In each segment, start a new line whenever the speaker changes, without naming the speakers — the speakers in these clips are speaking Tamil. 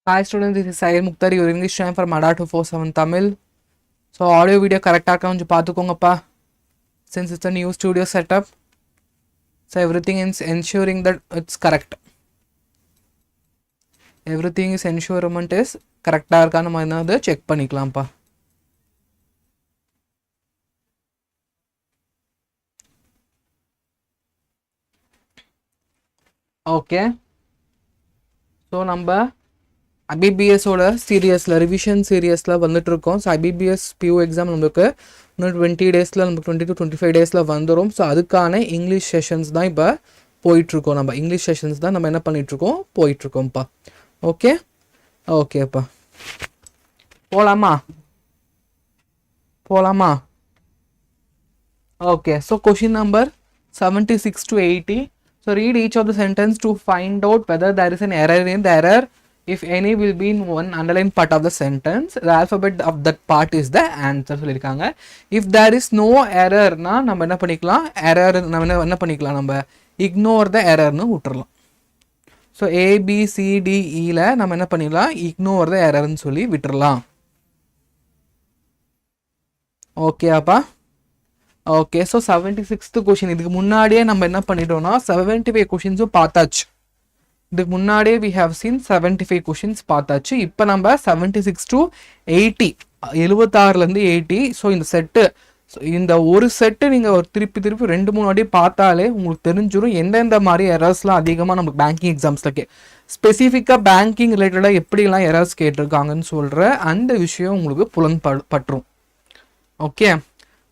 Hi students, this is Syed Muktthar, your English time for Mada 247 Tamil. So audio video correct கொஞ்சம் பார்த்துக்கோங்கப்பா. Since it's a new studio setup, so everything is ensuring that it's correct. Everything is ensurement is correct இருக்கான்னு நம்ம என்ன செக் பண்ணிக்கலாம்ப்பா. Okay. So நம்ம IBPS ஓட சீரியஸ்ல ரிவிஷன் சீரியஸ்ல வந்துட்டு இருக்கோம். ஸோ IBPS PU எக்ஸாம் நமக்கு இன்னும் 20 டேஸில் நமக்கு 20 to 25 டேஸில் வந்துடும். ஸோ அதுக்கான இங்கிலீஷ் செஷன்ஸ் தான் இப்போ போயிட்டுருக்கோம். நம்ம இங்கிலீஷ் செஷன்ஸ் தான் நம்ம என்ன பண்ணிகிட்ருக்கோம் போயிட்டுருக்கோம்ப்பா. ஓகே ஓகேப்பா, போகலாமா போகலாமா okay. So question number 76 to 80. So read each of the sentence to find out whether there is an error in the error. If any will be in one underlined part of the sentence, the alphabet of that part is the answer சொல்லிருக்காங்க. If there is no error னா நம்ம என்ன பண்ணிக்கலாம், error நம்ம என்ன பண்ணிக்கலாம், நம்ம ignore the error னு விட்டுறலாம். So A B C D E ல நம்ம என்ன பண்ணிடலாம், ignore the error னு சொல்லி விட்டுறலாம். ஓகே அப்பா. ஓகே. ஸோ 76th கொஷின் இதுக்கு முன்னாடியே நம்ம என்ன பண்ணிட்டோம்னா 75 கொஷின்ஸும் பார்த்தாச்சு. இதுக்கு முன்னாடியே we have seen 75 கொஷின்ஸ் பார்த்தாச்சு. இப்போ நம்ம 76 to 80 76லேருந்து 80. ஸோ இந்த செட்டு, ஸோ இந்த ஒரு செட்டு நீங்கள் திருப்பி 2-3 வாட்டி பார்த்தாலே உங்களுக்கு தெரிஞ்சிடும் எந்தெந்த மாதிரி எரர்ஸ்லாம் அதிகமாக நமக்கு பேங்கிங் எக்ஸாம்ஸில் ஸ்பெசிஃபிக்காக பேங்கிங் ரிலேட்டடாக எப்படிலாம் எரர்ஸ் கேட்டிருக்காங்கன்னு சொல்கிற அந்த விஷயம் உங்களுக்கு பற்றும். ஓகே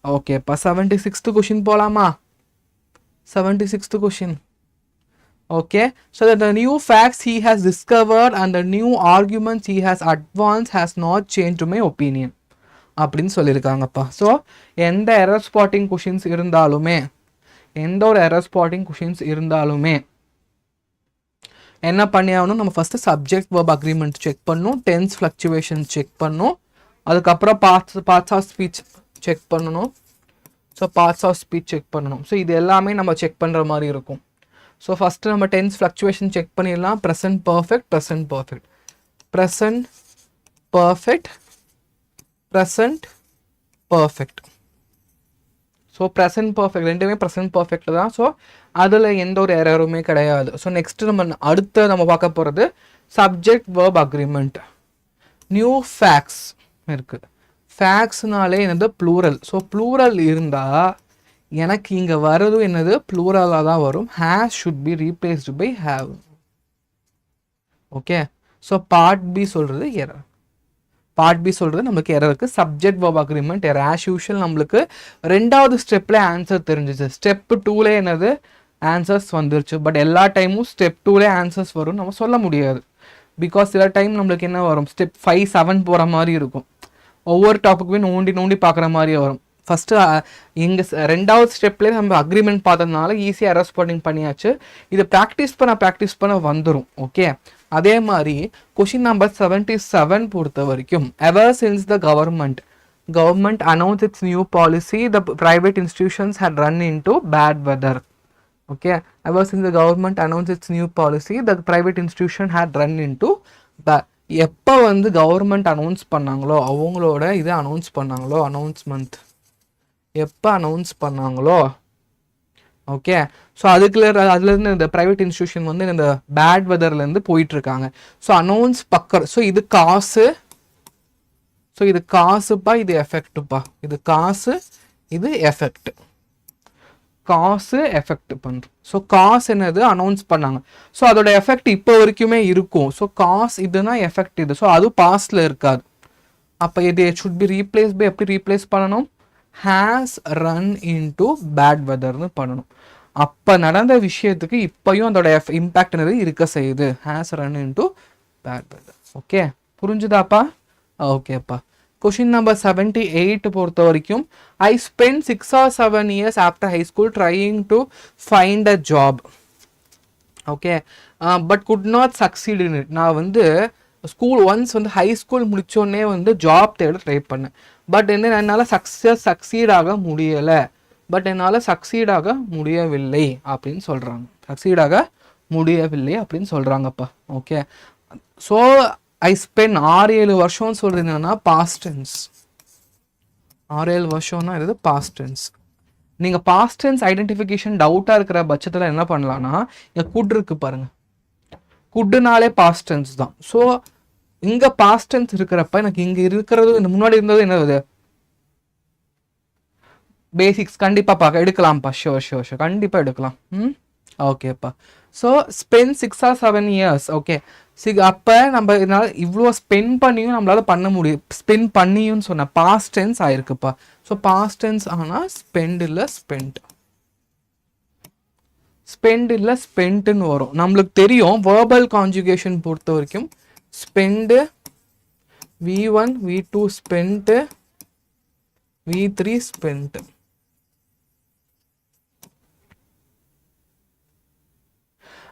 ஓகேப்பா. 76th கொஷின் போகலாமா? 76th question. Okay. So the new facts he has discovered and the new arguments he has advanced has not changed my opinion அப்படின்னு சொல்லியிருக்காங்கப்பா. ஸோ எந்த எரர் ஸ்பாட்டிங் கொஷின்ஸ் இருந்தாலுமே, எந்த ஒரு எரர் ஸ்பாட்டிங் கொஷின்ஸ் இருந்தாலுமே என்ன பண்ணி ஆகணும், நம்ம first subject verb agreement check பண்ணணும், டென்ஸ் ஃப்ளக்சுவேஷன்ஸ் செக் பண்ணணும், அதுக்கப்புறம் பார்ட்ஸ் ஆஃப் ஸ்பீச் செக் பண்ணணும். So parts of speech check பண்ணணும். ஸோ இது எல்லாமே நம்ம செக் பண்ணுற மாதிரி இருக்கும். ஸோ ஃபஸ்ட்டு நம்ம டென்ஸ் ஃப்ளக்சுவேஷன் செக் பண்ணிடலாம். Present perfect, present perfect, present perfect, present perfect. So present perfect ரெண்டுமே ப்ரெசன்ட் பர்ஃபெக்ட் தான். ஸோ அதில் எந்த ஒரு எரருமே கிடையாது. ஸோ நெக்ஸ்ட்டு நம்ம பார்க்க போகிறது subject verb agreement. New facts இருக்குது. ஃபேக்ட்ஸ்னாலே என்னது ப்ளூரல். ஸோ ப்ளூரல் இருந்தால் எனக்கு இங்கே வர்றது என்னது ப்ளூரலாக தான் வரும். Has should be replaced by have. Okay. So part B சொல்கிறது எரர். பார்ட் பி சொல்கிறது நம்மளுக்கு எரர் இருக்குது. Subject verb agreement error. As usual நம்மளுக்கு 2வது ஸ்டெப்பில் ஆன்சர் தெரிஞ்சிச்சு. ஸ்டெப் 2ல என்னது ஆன்சர்ஸ் வந்துருச்சு. பட் எல்லா டைமும் ஸ்டெப் 2ல ஆன்சர்ஸ் வரும் நம்ம சொல்ல முடியாது. பிகாஸ் சில டைம் நம்மளுக்கு என்ன வரும், ஸ்டெப் 5, 7 போகிற மாதிரி இருக்கும். ஒவ்வொரு டாப்பிக்குமே நோண்டி பார்க்குற மாதிரியே வரும். ஃபஸ்ட்டு எங்கள் 2வது ஸ்டெப்லேயே நம்ம அக்ரிமெண்ட் பார்த்ததுனால ஈஸியாக எரர் ஸ்பாட்டிங் பண்ணியாச்சு. இது ப்ராக்டிஸ் பண்ண வந்துடும். ஓகே. அதே மாதிரி கொஷின் நம்பர் 77 பொறுத்த வரைக்கும், ever since the government announce its new policy the private institutions had run in to bad weather. Okay. Ever since the government announce its new policy the private institution had run in to எப்போ கவர்மெண்ட் அனௌன்ஸ் பண்ணாங்களோ, அவங்களோட இதை அனௌன்ஸ் பண்ணாங்களோ, அனௌன்ஸ்மெண்ட் எப்போ அனௌன்ஸ் பண்ணாங்களோ, ஓகே. ஸோ அதுலேருந்து இந்த ப்ரைவேட் இன்ஸ்டியூஷன் இந்த பேட் வெதர்லேருந்து போயிட்டுருக்காங்க. ஸோ அனௌன்ஸ் பக்கம். ஸோ இது காசு, ஸோ இது காசுப்பா, இது எஃபெக்ட்டுப்பா. இது காசு, இது எஃபெக்ட். காசு எஃபெக்ட் பண்ணுறோம். ஸோ காசு என்னது அனௌன்ஸ் பண்ணாங்க. ஸோ அதோட எஃபெக்ட் இப்போ வரைக்குமே இருக்கும். ஸோ காசு இதுனா எஃபெக்ட் இது. ஸோ அது பாஸ்டில் இருக்காது. அப்போ இது ஷுட் பி ரீப்ளேஸ் பை எப்படி ரீப்ளேஸ் பண்ணணும், has run in to bad வெதர்னு பண்ணணும். அப்போ நடந்த விஷயத்துக்கு இப்போயும் அதோட இம்பேக்ட் என்னது இருக்க செய்யுது. Has run in to bad weather. Okay, புரிஞ்சுதாப்பா? ஓகேப்பா. கொஷின் நம்பர் 78 பொறுத்த வரைக்கும், I spend 6 or 7 years after high school trying to find a job. Okay, but could not succeed in it. நான் ஸ்கூல் ஒன்ஸ் ஹை ஸ்கூல் முடித்தோடனே ஜாப் தேட ட்ரை பண்ணேன். பட் என்னால் சக்சீட் ஆக முடியலை. முடியவில்லை அப்படின்னு சொல்கிறாங்க. சக்சீட் ஆக முடியவில்லை அப்படின்னு சொல்கிறாங்கப்பா. ஓகே. ஸோ ஐ ஸ்பெண்ட் 6-7 வருஷம் சொல்றது என்னன்னா பாஸ்ட் டென்ஸ். 6-7 வருஷம்னா இது பாஸ்ட் டென்ஸ். நீங்கள் பாஸ்ட் டென்ஸ் ஐடென்டிஃபிகேஷன் டவுட்டாக இருக்கிற பட்சத்தில் என்ன பண்ணலான்னா, இங்கே குட் இருக்கு பாருங்க, குட்டுனாலே பாஸ்ட் டென்ஸ் தான். ஸோ இங்கே பாஸ்ட் டென்ஸ் இருக்கிறப்ப எனக்கு இங்கே இருக்கிறது இந்த முன்னாடி இருந்தது என்னது பேசிக்ஸ் கண்டிப்பாக பார்க்க எடுக்கலாம்ப்பா. ஷோர் கண்டிப்பாக எடுக்கலாம். ஓகேப்பா. So spend 6 or 7 years. Okay, அப்போ நம்ம இதனால் இவ்வளோ ஸ்பெண்ட் பண்ணியும் நம்மளால் பண்ண முடியும். ஸ்பெண்ட் பண்ணியும் சொன்ன பாஸ்ட் டென்ஸ் ஆயிருக்குப்பா. ஸோ பாஸ்ட் டென்ஸ் ஆனால் ஸ்பெண்ட் இல்லை ஸ்பெண்ட், ஸ்பெண்ட் இல்லை ஸ்பெண்ட்டுன்னு வரும். நம்மளுக்கு தெரியும் வேர்பல் கான்ஜுகேஷன் பொறுத்த வரைக்கும் spend V1 V2 spend V3 spend.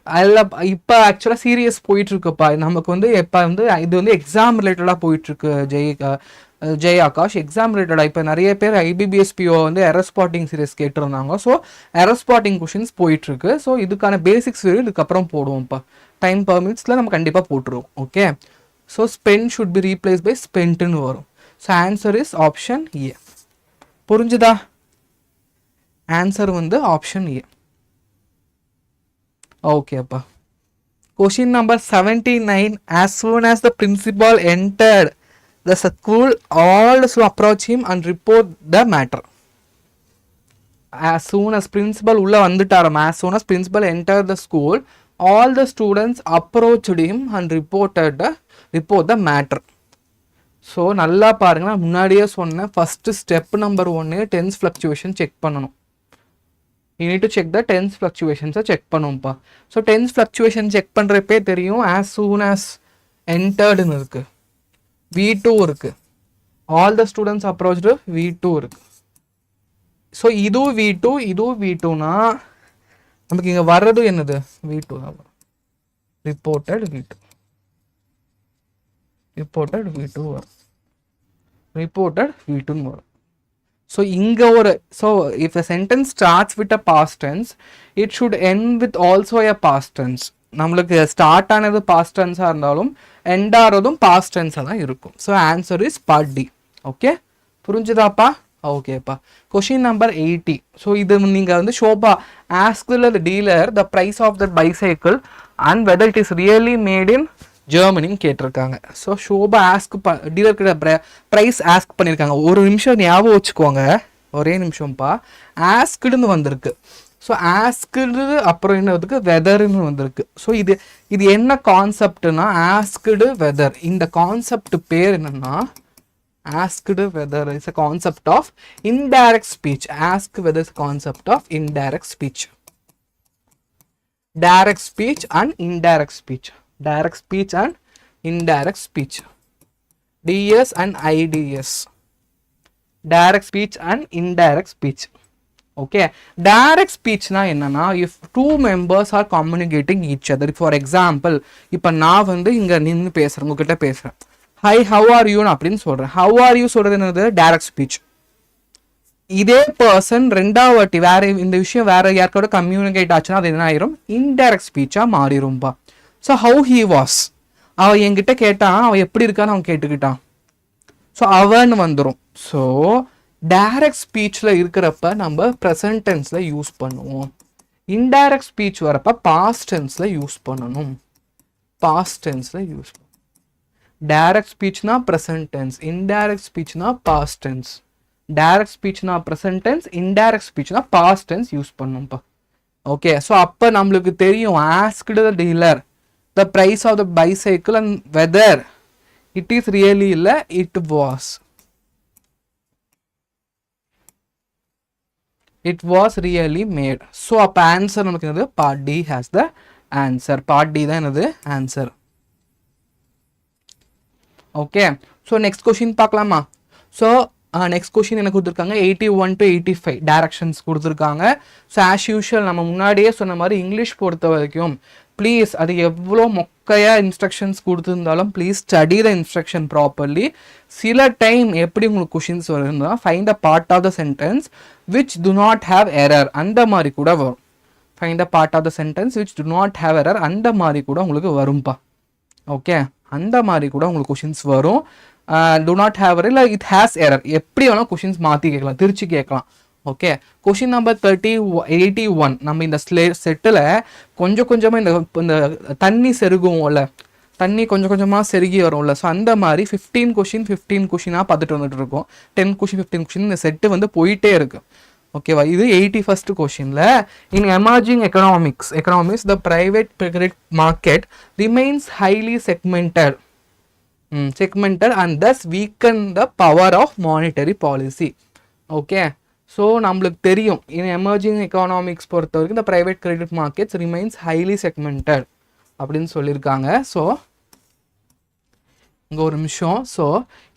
அதில் இப்போ ஆக்சுவலாக சீரியஸ் போயிட்டுருக்குப்பா நமக்கு வந்து. எப்போ வந்து இது வந்து எக்ஸாம் ரிலேட்டடாக போயிட்டுருக்கு ஜெய் ஆகாஷ், எக்ஸாம் ரிலேட்டடாக. இப்போ நிறைய பேர் IBPS PO வந்து எரர் ஸ்பாட்டிங் சீரியஸ் கேட்டிருந்தாங்க. ஸோ எரர் ஸ்பாட்டிங் கொஷின்ஸ் போயிட்டுருக்கு. ஸோ இதுக்கான பேசிக்ஸ் இதுக்கப்புறம் போடுவோம்ப்பா. டைம் பர்மிட்ஸில் நம்ம கண்டிப்பாக போட்டுருவோம். Okay, so spend should be replace by ஸ்பெண்ட்னு வரும். So answer is option A. புரிஞ்சுதா? ஆன்சர் வந்து ஆப்ஷன் ஏ. ஓகேப்பா. Question number 79. As soon as the principal entered the school, all to approach him and report the matter. As soon as principal உள்ள வந்துட்டாராம், as soon as principal entered the school, all the students approached him and report the matter. So நல்லா பாருங்க, நான் முன்னாடியே சொன்னேன் first step number 1 tense fluctuation check பண்ணணும். You need to check the tense fluctuations check பண்ணும்ப்பா. ஸோ டென்ஸ் ஃப்ளக்சுவேஷன் செக் பண்ணுறப்பே தெரியும். as soon as enteredன்னு இருக்கு, V2 இருக்கு, all the students approached V2 இருக்கு. ஸோ இதுவும் V2 இதுவும் V2னா நமக்கு இங்கே வர்றது என்னது V2 தான். ரிப்போர்ட்டட் V2 வரும், ரிப்போர்ட்டட் V2ன்னு வரும். So inga or so if a sentence starts with a past tense, it should end with also a past tense. நம்மளுக்கு ஸ்டார்ட் ஆனது பாஸ்ட் டென்ஸாக இருந்தாலும் எண்ட் ஆகிறதும் பாஸ்ட் டென்ஸாக தான் இருக்கும். So answer is part D. Okay, புரிஞ்சுதாப்பா? ஓகேப்பா. Question number 80. ஸோ இது நீங்கள் வந்து Shobha asked the dealer the price of the bicycle and whether it is really made in ஜெர்மனின்னு கேட்டிருக்காங்க. ஸோ ஷோபா டீலர் கிட்ட ப்ரைஸ் ஆஸ்க் பண்ணியிருக்காங்க. ஒரு நிமிஷம் ஞாபகம் வச்சுக்கோங்க, ஒரே நிமிஷம்ப்பா. ஆஸ்க்குன்னு வந்திருக்கு. ஸோ ஆஸ்க்குடு அப்புறம் என்ன வந்துருக்கு, வெதர்னு வந்திருக்கு. ஸோ இது என்ன கான்செப்ட்னா ஆஸ்க்குடு வெதர். இந்த கான்செப்ட் பேர் என்னன்னா asked whether is a concept of indirect speech. Ask whether is concept of indirect speech. Direct speech and indirect speech. Direct speech and indirect speech. DS and IDS. Direct speech and indirect speech. Okay. Direct speech na enna if two members are communicating each other. For example, ipa na vandu inga ninnu pesren ungitta pesren. Hi, how are you na appdin solren. How are you solradhu enadhu direct speech. இதே பர்சன் ரெண்டாவது வாட்டி வேற இந்த விஷயம் வேற யாருக்கோட கம்யூனிகேட் ஆச்சுன்னா அது என்ன ஆயிரும், இன்டைரக்ட் ஸ்பீச்சா மாறிடும்பா. ஸோ ஹவு ஹீ வாஸ், அவன் என்கிட்ட கேட்டான், அவன் எப்படி இருக்கான்னு அவன் கேட்டுக்கிட்டான். ஸோ அவன்னு வந்துடும். ஸோ டைரக்ட் ஸ்பீச்சில் இருக்கிறப்ப நம்ம ப்ரெசன்ட் டென்ஸில் யூஸ் பண்ணுவோம். இன்டைரக்ட் ஸ்பீச் வரப்ப பாஸ்ட் டென்ஸில் யூஸ் பண்ணணும். பாஸ்ட் டென்ஸில் யூஸ் பண்ணணும். டைரக்ட் ஸ்பீச்னா ப்ரெசன்ட் டென்ஸ், இன்டைரக்ட் ஸ்பீச்னா பாஸ்ட் டென்ஸ். டைரக்ட் ஸ்பீச்னா ப்ரெசன்ட் டென்ஸ், இன்டைரக்ட் ஸ்பீச்னா பாஸ்ட் டென்ஸ் யூஸ் பண்ணும்ப்பா. ஓகே, ஸோ அப்போ நம்மளுக்கு தெரியும் asked the dealer the price of the bicycle and whether it is really illa it was really made. So up answer namakku enadhu part D has the answer. Part D da enadhu answer. Okay, so next question paakalama. So next question என்ன கொடுத்துருக்காங்க, 81 to 85 டைரக்ஷன்ஸ் கொடுத்துருக்காங்க. ஸோ ஆஸ் யூஷுவல் நம்ம முன்னாடியே சொன்ன மாதிரி இங்கிலீஷ் பொறுத்த வரைக்கும் ப்ளீஸ் அது எவ்வளோ மொக்கையாக இன்ஸ்ட்ரக்ஷன்ஸ் கொடுத்துருந்தாலும் please study the instruction properly. சில டைம் எப்படி உங்களுக்கு கொஷின்ஸ் வருதுன்னா find the part of the sentence which do not have error அந்த மாதிரி கூட வரும். Find the part of the sentence which do not have error அந்த மாதிரி கூட உங்களுக்கு வரும்பா. ஓகே, அந்த மாதிரி கூட உங்களுக்கு கொஷின்ஸ் வரும். do not have error, இல்லை it has error, எப்படி வேணால் கொஷின்ஸ் மாற்றி கேட்கலாம், திருச்சி கேட்கலாம். Okay, question number 81. நம்ம இந்த செட்டில் கொஞ்சம் கொஞ்சமாக இந்த தண்ணி செருகுவோம்ல, தண்ணி கொஞ்சம் கொஞ்சமாக செருகி வரும்ல, ஸோ அந்த மாதிரி 15 கொஷினாக பார்த்துட்டு வந்துட்டு இருக்கோம். 10 கொஷின் 15 கொஷின் இந்த செட்டு வந்து போயிட்டே இருக்கு. ஓகேவா, இது 81st கொஷினில் in emerging economics the private credit market remains highly segmented and thus weaken the power of monetary policy. Okay, so நம்மளுக்கு தெரியும் இன் எமர்ஜிங் எக்கனாமிக்ஸ் பொறுத்த வரைக்கும் இந்த private credit markets remains highly segmented அப்படின்னு சொல்லியிருக்காங்க. ஸோ இங்கே ஒரு நிமிஷம். So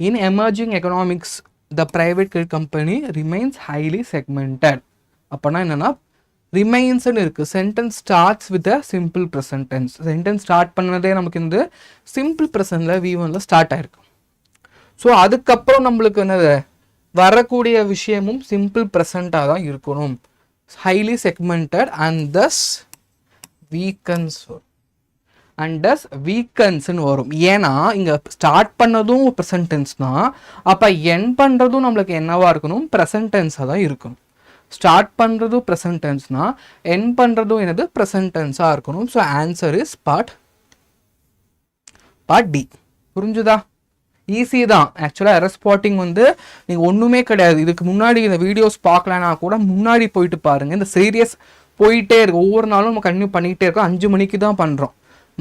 in emerging economics the private credit company remains highly segmented. அப்போனா என்னென்னா ரிமைன்ஸ்ன்னு இருக்குது. Sentence starts with a simple present tense. Sentence start பண்ணதே நமக்கு இந்த சிம்பிள் ப்ரெசன்ட்டில் V1ல் ஸ்டார்ட் ஆகிருக்கு. ஸோ அதுக்கப்புறம் நம்மளுக்கு என்னது வரக்கூடிய விஷயமும் சிம்பிள் ப்ரெசண்ட்டாக தான் இருக்கணும். ஹைலி செக்மெண்டட் அண்ட் தஸ் வீக்கன்ஸ்ன்னு வரும். ஏன்னா இங்கே ஸ்டார்ட் பண்ணதும் ப்ரெசன்ட் டென்ஸ் தான், அப்போ என் பண்ணுறதும் நம்மளுக்கு என்னவா இருக்கணும், ப்ரெசன்ட் டென்ஸாக தான் இருக்கணும். ஸ்டார்ட் பண்ணுறதும் ப்ரெசன்ட் டென்ஸ்னா என் பண்ணுறதும் என்னது ப்ரெசன்ட் டென்ஸாக இருக்கணும். So answer is part D. புரிஞ்சுதா? ஈஸி தான். ஆக்சுவலாக எரர் ஸ்பாட்டிங் வந்து நீங்கள் ஒன்றுமே கிடையாது. இதுக்கு முன்னாடி இந்த வீடியோஸ் பார்க்கலன்னா கூட முன்னாடி போயிட்டு பாருங்கள். இந்த சீரியஸ் போயிட்டே இருக்கு, ஒவ்வொரு நாளும் நம்ம கன்டினியூ பண்ணிக்கிட்டே இருக்கோம். 5 மணிக்கு தான் பண்ணுறோம்,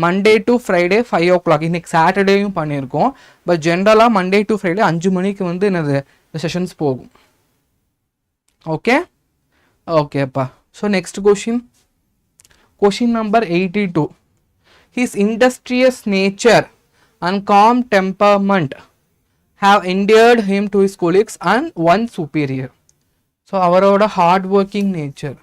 மண்டே டு ஃப்ரைடே 5 o'clock. இன்றைக்கி சாட்டர்டேயும் பண்ணியிருக்கோம். பட் ஜென்ரலாக மண்டே டு ஃப்ரைடே 5 மணிக்கு வந்து என்னது செஷன்ஸ் போகும். ஓகே ஓகேப்பா. So next question number 82. His industrious nature and calm temperament have endeared him to his colleagues and one superior. So அவரோட ஹார்ட் ஒர்க்கிங் நேச்சரும்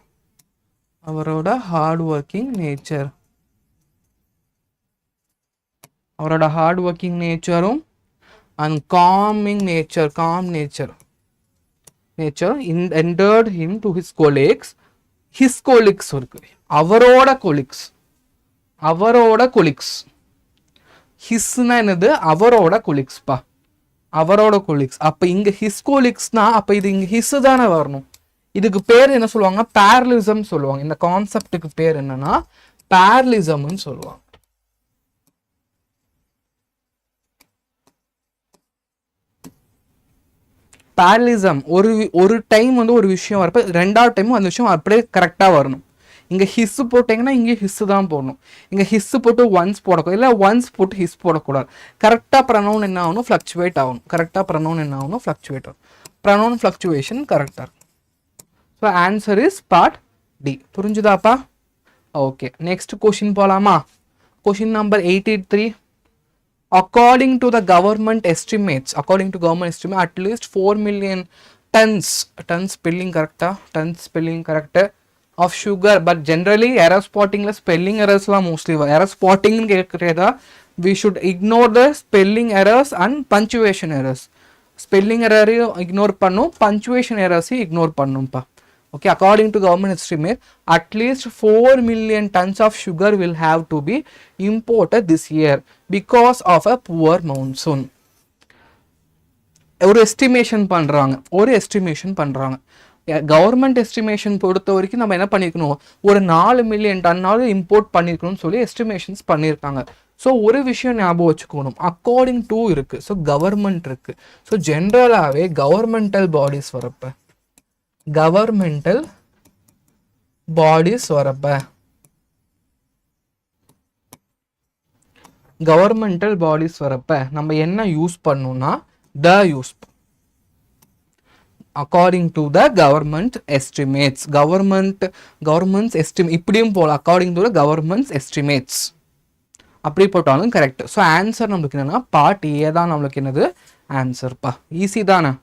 and calm nature endeared him to his colleagues. இருக்கு, அவரோட கொலீக்ஸ். ஹிஸ்னா என்னது, அவரோட கொலீக்ஸ்பா, அவரோட கொலீக்ஸ். அப்போ இங்கே ஹிஸ் கொலீக்ஸ்னா அப்போ இது இங்கே ஹிஸ் தானே வரணும். இதுக்கு பேர் என்ன சொல்லுவாங்க, பேரலிசம் சொல்லுவாங்க. இந்த கான்செப்டுக்கு பேர் என்னன்னா பேரலிசம்னு சொல்லுவாங்க. பேரலிசம் ஒரு டைம் வந்து ஒரு விஷயம் வரப்போ ரெண்டாவது டைமும் அந்த விஷயம் அப்படியே கரெக்டாக வரணும். இங்கே ஹிஸ் போட்டிங்கன்னா இங்கே ஹிஸ் தான் போடணும். இங்கே ஹிஸ் போட்டு ஒன்ஸ் போடக்கூடாது, இல்லை ஒன்ஸ் போட்டு ஹிஸ் போடக்கூடாது. கரெக்டாக ப்ரனவுன் என்ன ஆகணும், ஃப்ளக்சுவேட் ஆகணும். ப்ரனவுன் ஃப்ளக்சுவேஷன் கரெக்டாக இருக்கும். So answer is part D. புரிஞ்சுதாப்பா? ஓகே, நெக்ஸ்ட் கொஷின் போகலாமா? Question number 83. According to government estimates, at least 4 million tons spelling correct of sugar, but generally error spotting la spelling errors la mostly error spotting கேக்குறதா we should ignore the spelling errors and punctuation errors. spelling error ignore பண்ணும், punctuation errors ignore பண்ணும்பா. Okay, according to government estimate, at least 4 million tons of sugar will have to be imported this year because of a poor monsoon. ஒரு எஸ்டிமேஷன் பண்ணுறாங்க. கவர்மெண்ட் எஸ்டிமேஷன் பொறுத்த வரைக்கும் நம்ம என்ன பண்ணியிருக்கணும், ஒரு 4 மில்லியன் டன்னாவது இம்போர்ட் பண்ணியிருக்கணும்னு சொல்லி எஸ்டிமேஷன்ஸ் பண்ணியிருக்காங்க. ஸோ ஒரு விஷயம் ஞாபகம் வச்சுக்கணும், அக்கார்டிங் டு இருக்குது. ஸோ கவர்மெண்ட் இருக்குது. ஸோ ஜென்ரலாகவே கவர்மெண்டல் பாடிஸ் வரப்போ நம்ம என்ன யூஸ் பண்ணோம்னா according to the government estimates. government's estimate இப்படியும் போல according to the government's estimates அப்படி போட்டாலும் கரெக்ட். ஸோ ஆன்சர் நம்மளுக்கு என்னன்னா பார்ட் ஏ தான் நம்மளுக்கு என்னது ஆன்சர்ப்பா. ஈஸி தானே?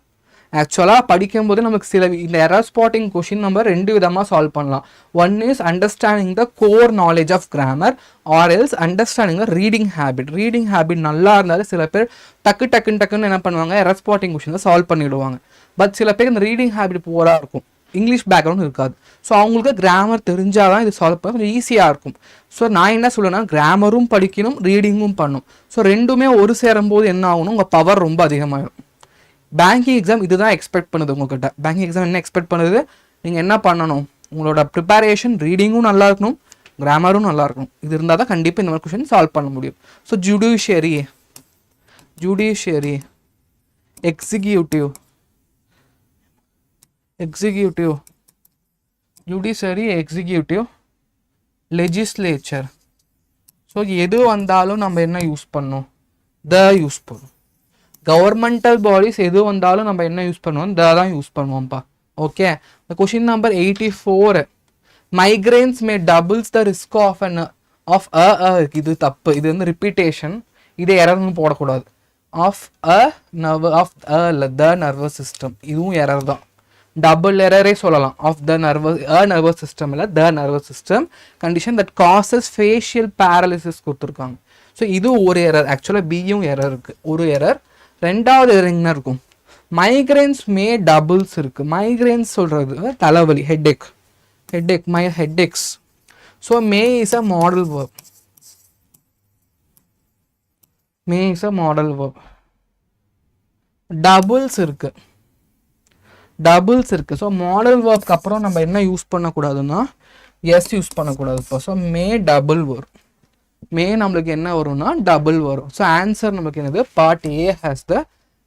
ஆக்சுவலாக படிக்கும்போது நமக்கு சில இந்த எரர் ஸ்பாட்டிங் கொஷின் நம்ம 2 விதமாக சால்வ் பண்ணலாம். One is understanding the core knowledge of grammar, or else understanding the reading habit நல்லா இருந்தாலும் சில பேர் டக்குன்னு என்ன பண்ணுவாங்க, எரர் ஸ்பாட்டிங் கொஷினை சால்வ் பண்ணிவிடுவாங்க. பட் சில பேர் இந்த ரீடிங் ஹேபிட் போராக இருக்கும். இங்கிலீஷ் பேக்ரவுண்ட் இருக்காது. ஸோ அவங்களுக்கு கிராமர் தெரிஞ்சால் தான் இது சால்வ் பண்ண கொஞ்சம் ஈஸியாக இருக்கும். ஸோ நான் என்ன சொல்லுவேன்னா கிராமரும் படிக்கணும், ரீடிங்கும் பண்ணணும். ஸோ ரெண்டுமே ஒரு சேரும்போது என்ன ஆகணும், உங்கள் பவர் ரொம்ப அதிகமாகிடும். பேங்கிங் எக்ஸாம் இதுதான் எக்ஸ்பெக்ட் பண்ணுது உங்கள்கிட்ட. பேங்கிங் எக்ஸாம் என்ன எக்ஸ்பெக்ட் பண்ணுது, நீங்கள் என்ன பண்ணணும், உங்களோட ப்ரிப்பரேஷன் ரீடிங்கும் நல்லா இருக்கணும், கிராமரும் நல்லா இருக்கணும். இது இருந்தால் தான் கண்டிப்பாக இந்த மாதிரி கொஷின் சால்வ் பண்ண முடியும். So judiciary, executive, judiciary, executive, legislature. So எது வந்தாலும் நம்ம என்ன யூஸ் பண்ணோம், த யூஸ் பண்ணும். கவர்மெண்டல் பாடிஸ் எது வந்தாலும் நம்ம என்ன யூஸ் பண்ணுவோம், த தான் யூஸ் பண்ணுவோம்ப்பா. Okay. Question number 84, migraines may doubles the risk of இது தப்பு, இது வந்து ரிப்பீட்டேஷன், இதே எரர்னு போடக்கூடாது. ஆஃப் த நர்வஸ் சிஸ்டம், இதுவும் எரர் தான், டபுள் எரரே சொல்லலாம். ஆஃப் த நர்வஸ் சிஸ்டம் இல்லை, the nervous system condition that causes facial paralysis கொடுத்துருக்காங்க. ஸோ இது ஒரு எரர். ஆக்சுவலாக பியும் எரர் இருக்குது, ஒரு எரர். ரெண்டாவது எரர் என்ன இருக்கும், மைக்ரேன்ஸ் மே டபுள்ஸ் இருக்குது. மைக்ரேன்ஸ் சொல்கிறது தலைவலி, headache, my headaches. So May is a model verb, doubles இருக்குது. ஸோ மாடல் வேர்ப்க்கு அப்புறம் நம்ம என்ன யூஸ் பண்ணக்கூடாதுன்னா எஸ் யூஸ் பண்ணக்கூடாது. இப்போ ஸோ மே டபுள் வரும், மே நம்மளுக்கு என்ன வரும்னா டபுள் வரும். ஸோ ஆன்சர் நமக்கு என்னது, part A has the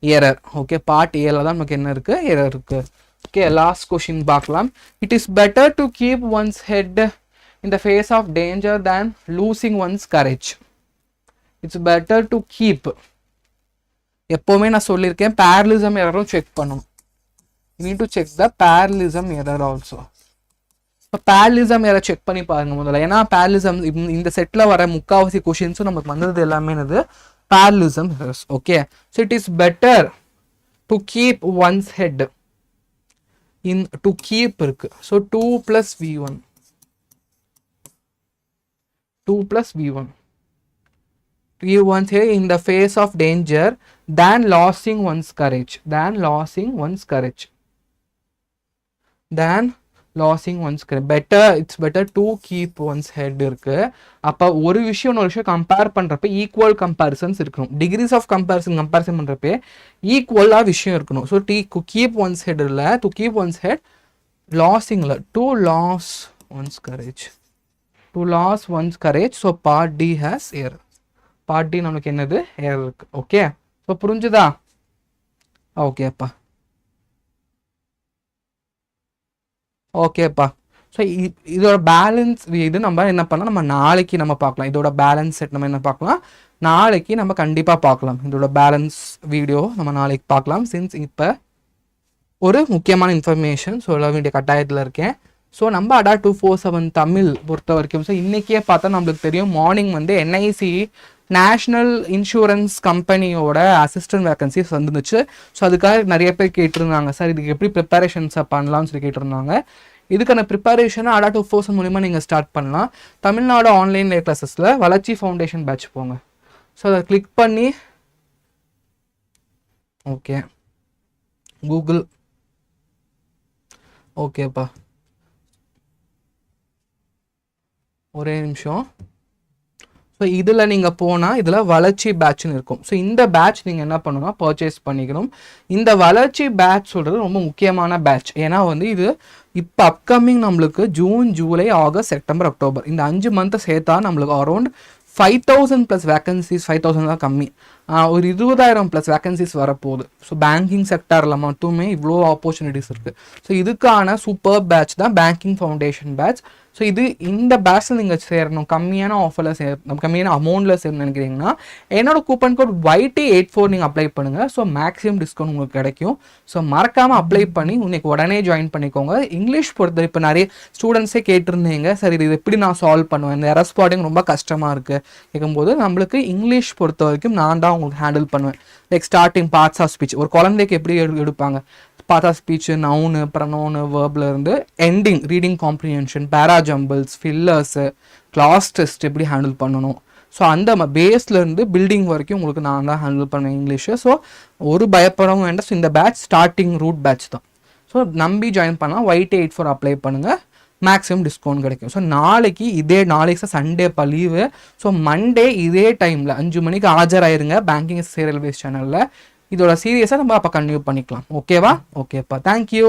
error. Okay, part ஏல தான் நமக்கு என்ன இருக்குது, எரர் இருக்குது. ஓகே, லாஸ்ட் கொஷின் பார்க்கலாம். It is better to keep one's head in the face of danger than losing one's courage. It's better to keep. எப்போவுமே நான் சொல்லியிருக்கேன், பேரலிசம் எரரும் செக் பண்ணணும். You need to check the parallelism error also. இப்போ பேரலிசம் எரர் செக் பண்ணி பாருங்க முதல்ல. ஏன்னா பேரலிசம் இந்த செட்டில் வர முக்கால்வாசி கொஷின்ஸும் நமக்கு வந்தது எல்லாமே என்னது, parallelism errors. Okay, so it is better to keep one's head in, to keep இருக்கு. So 2 + V1, keep one's head in the face of danger than losing one's courage. Better, it's better to keep one's head இருக்கு. அப்போ ஒரு விஷயம் கம்பேர் பண்ணுறப்ப ஈக்குவல் கம்பேரிசன்ஸ் இருக்கணும். டிகிரிஸ் ஆஃப் கம்பேரிசன் பண்ணுறப்ப ஈக்குவலாக விஷயம் இருக்கணும். ஸோ கீப் ஒன்ஸ் ஹெட் இல்லை, டு கீப் ஒன்ஸ் ஹெட், லாஸிங்கில் to lose one's courage. So part D has error. Part D நமக்கு என்னது, எரர் இருக்கு. ஓகே, ஸோ புரிஞ்சுதா? ஓகேப்பா. ஸோ இதோட பேலன்ஸ் இது நம்ம என்ன பண்ணலாம், நம்ம நாளைக்கு நம்ம பார்க்கலாம். இதோட பேலன்ஸ் செட் நம்ம என்ன பார்க்கலாம், நாளைக்கு நம்ம கண்டிப்பாக பார்க்கலாம். இதோட பேலன்ஸ் வீடியோ நம்ம நாளைக்கு பார்க்கலாம். சின்ஸ் இப்போ ஒரு முக்கியமான இன்ஃபர்மேஷன் சொல்ல வேண்டிய கட்டாயத்தில் இருக்கேன். ஸோ நம்ம அடா 247 தமிழ் பொறுத்த வரைக்கும், ஸோ இன்றைக்கே பார்த்தா நம்மளுக்கு தெரியும், மார்னிங் வந்து NIC நேஷ்னல் இன்சூரன்ஸ் கம்பெனியோட அசிஸ்டன்ட் வேகன்சிஸ் வந்துருந்துச்சு. ஸோ அதுக்காக நிறைய பேர் கேட்டிருந்தாங்க, சார் இதுக்கு எப்படி ப்ரிப்பரேஷன்ஸை பண்ணலாம்னு சொல்லி கேட்டிருந்தாங்க. இதுக்கான ப்ரிப்பரேஷனை அடா 247 மூலிமா நீங்கள் ஸ்டார்ட் பண்ணலாம். தமிழ்நாடு ஆன்லைன் கிளாஸஸில் வளர்ச்சி ஃபவுண்டேஷன் பேட்ச் போங்க. ஸோ அதை கிளிக் பண்ணி, ஓகே கூகுள், ஓகேப்பா ஒரே நிமிஷம். ஸோ இதில் நீங்கள் போனால் இதில் வளர்ச்சி பேட்ச்னு இருக்கும். ஸோ இந்த பேட்ச் நீங்கள் என்ன பண்ணணும்னா பர்ச்சேஸ் பண்ணிக்கணும். இந்த வளர்ச்சி பேட்ச் சொல்கிறது ரொம்ப முக்கியமான பேட்ச். ஏன்னா வந்து இது இப்போ அப்கமிங் நம்மளுக்கு June, July, August, September, October இந்த 5 மந்த்தை சேர்த்தா நம்மளுக்கு அரௌண்ட் 5000+ வேகன்சிஸ், 5000 தான் கம்மி, ஒரு 20,000+ வேகன்சிஸ் வரப்போகுது. ஸோ பேங்கிங் செக்டாரில் மட்டுமே இவ்வளோ ஆப்பர்ச்சுனிட்டிஸ் இருக்குது. ஸோ இதுக்கான சூப்பர் பேட்ச் தான் பேங்கிங் ஃபவுண்டேஷன் பேட்ச். ஸோ இந்த பேட்ச்சில் நீங்கள் சேரணும், கம்மியான ஆஃபரில் கம்மியான அமௌண்ட்டில் சேரணும்னு நினைக்கிறீங்கன்னா என்னோட கூப்பன் கோட் YT84 நீங்கள் அப்ளை பண்ணுங்கள். ஸோ மேக்ஸிமம் டிஸ்கவுண்ட் உங்களுக்கு கிடைக்கும். ஸோ மறக்காமல் அப்ளை பண்ணி இன்னைக்கு உடனே ஜாயின் பண்ணிக்கோங்க. இங்கிலீஷ் பொறுத்த இப்போ நிறைய ஸ்டூடெண்ட்ஸே கேட்டிருந்தீங்க, சார் இது எப்படி நான் சால்வ் பண்ணுவேன், இந்த எரர் ஸ்பாட்டிங் ரொம்ப கஷ்டமாக இருக்குது கேட்கும்போது, நம்மளுக்கு இங்கிலீஷ் பொறுத்த வரைக்கும் நான் தான் உங்களுக்கு ஹேண்டில் பண்ணுவேன். Like starting parts of speech, ஒரு குழந்தைக்கு எப்படி எடுப்பாங்க, parts of speech, noun, pronoun, வேர்பில் இருந்து ending, reading comprehension, parajumbles, fillers, cloze test எப்படி ஹேண்டில் பண்ணணும், ஸோ அந்த பேஸ்லேருந்து பில்டிங் வரைக்கும் உங்களுக்கு நான் தான் ஹேண்டில் பண்ணுவேன் இங்கிலீஷு. ஸோ ஒரு பயப்படவும் வேண்டாம். ஸோ இந்த பேட்ச் ஸ்டார்டிங் ரூட் பேட்ச் தான். ஸோ நம்பி ஜாயின் பண்ணால் YT84 அப்ளை பண்ணுங்கள், மேக்ஸிமம் டிஸ்கவுண்ட் கிடைக்கும். ஸோ நாளைக்கு சண்டே லீவு. ஸோ மண்டே இதே டைமில் 5 மணிக்கு ஆஜராயிருங்க பேங்கிங் ரயில்வேஸ் சேனலில். இதோட சீரியஸாக நம்ம அப்போ கன்டினியூ பண்ணிக்கலாம். ஓகேவா? ஓகேப்பா, தேங்க்யூ.